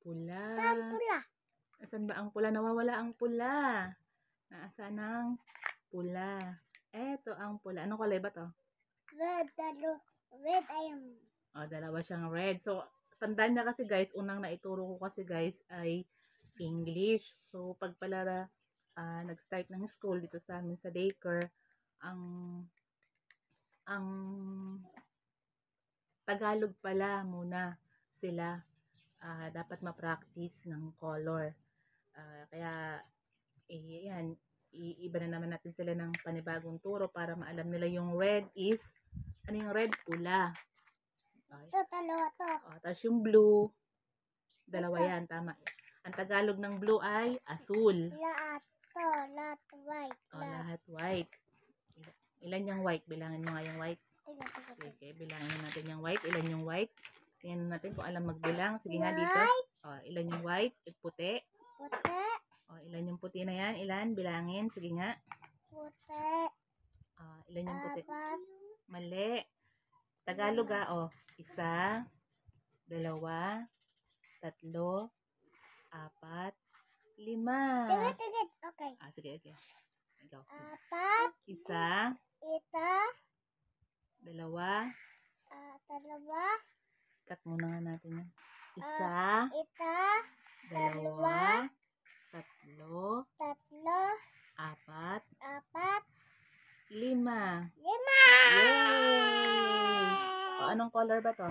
Pula. Saan pula? Asan ba ang pula? Nawawala ang pula. Nasaan ang pula? Eto ang pula. Anong kulay ba to? Red, red ayun. Dalawa siyang red. So, tandaan niya kasi guys, unang naituro ko kasi guys ay English. So, pag pala nag-start ng school dito sa amin sa daycare, ang Tagalog pala muna sila dapat ma-practice ng color. Kaya, yan, iiba na naman natin sila ng panibagong turo para maalam nila yung red is, ano yung red? Pula. Okay. Ito, dalawa to. Tapos yung blue, dalawa yan, tama. Ang Tagalog ng blue ay asul. Lahat to, lahat white. Lahat white. Ilan yung white? Bilangin mo nga yung white. Tiga. Okay, bilangin natin yung white. Ilan yung white? Tingnan natin kung alam magbilang. Sige nga dito. Ilan yung white? Puti. Puti. Ilan yung puti na yan? Ilan? Bilangin. Sige nga. Puti. Ilan yung puti? Apat. Mali. Tagalog isa, dalawa, tatlo, apat, lima. Tigit. Okay. Sige. Ikaw. Apat. Isa. Dalawa. Dalawa. Cut muna nga natin yan. Isa. Dalawa. Tatlo. Apat. Lima. Yay! Anong color ba to?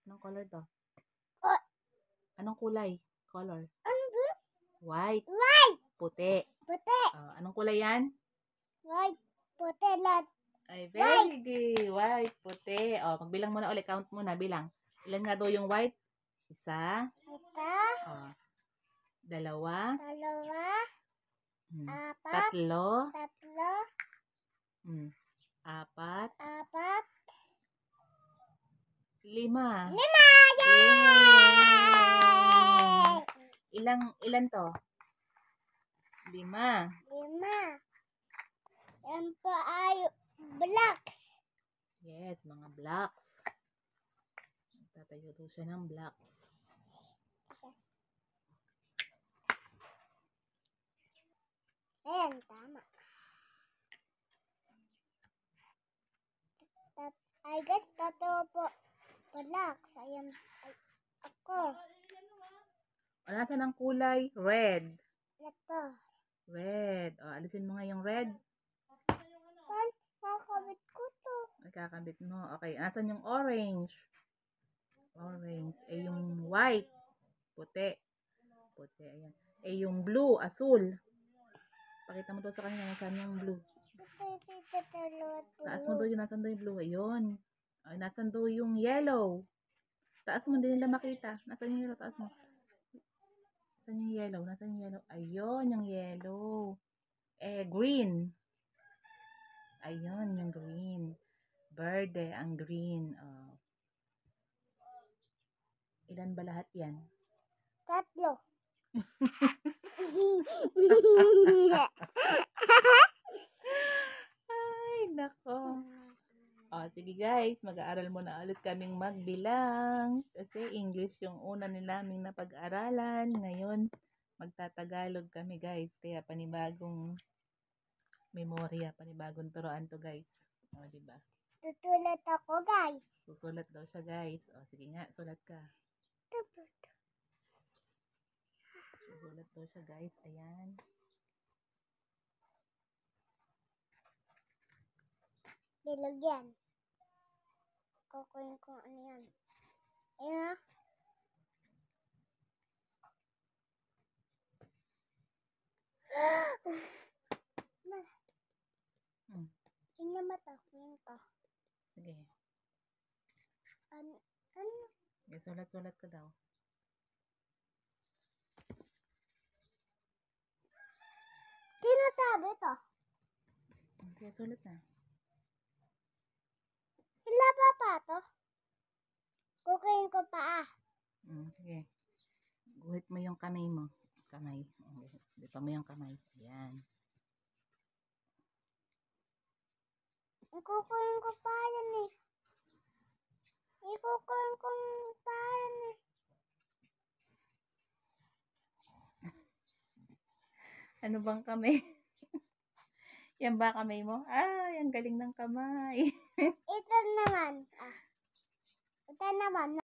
Anong color to? Anong kulay? Color? White. Puti. Anong kulay yan? White. Puti. Lahat. Ay, very good. White, puti. Magbilang muna ulit. Count muna. Bilang. Ilan nga daw yung white? Isa. Dalawa. Apat. Tatlo. Apat. Lima. Yay! Ilan to? Lima. Yan po ay blocks. Yes, mga blocks. Tatayo daw siya ng blocks. Ayan, tama. I guess totoo po. Blocks. Ayan. Ako. Nasaan ang kulay? Red. Ito. Red. Alisin mo nga yung red. Kakabit ko to. Kakabit mo. Okay. Nasaan yung orange? Orange. Yung white. Puti. Ayan. Yung blue. Asul. Pakita mo doon sa kanila. Nasaan yung blue? Taas mo doon yung nasaan doon yung blue. Ayun. Nasaan doon yung yellow. Taas mo. Hindi nila makita. Nasaan yung yellow? Taas mo. Nasaan yung yellow? Ayun yung yellow. Green. Ayun yung green. Verde ang green. Ilan ba lahat yan? 3. Ay, nako. Sige guys, mag-aaral muna ulit kaming magbilang. Kasi English yung una nilaming napag-aralan. Ngayon, magtatagalog kami guys. Kaya panibagong memorya, panibagong turuan to guys. Diba? Tutulat ako, guys. Susulat daw siya guys. Sige nga, sulat ka. Susulat daw siya guys. Ayan. Bilog yan. Kukunin ko ano yan. Ayan. Tingnan ba ito? Tingnan ko. Sige. Ano? Sulat-sulat ka daw. Tinatabi ito. Sige, sulat na. Hilaba pa ito. Kukunin ko pa Sige. Guhit mo yung kamay mo. Dito mo yung kamay. Ayan. Kukunin ko pa yan eh. Ikukunin ko pa yan eh. Ano bang kamay? Yan ba kamay mo? Ay, ang galing ng kamay. Ito naman. Ito naman.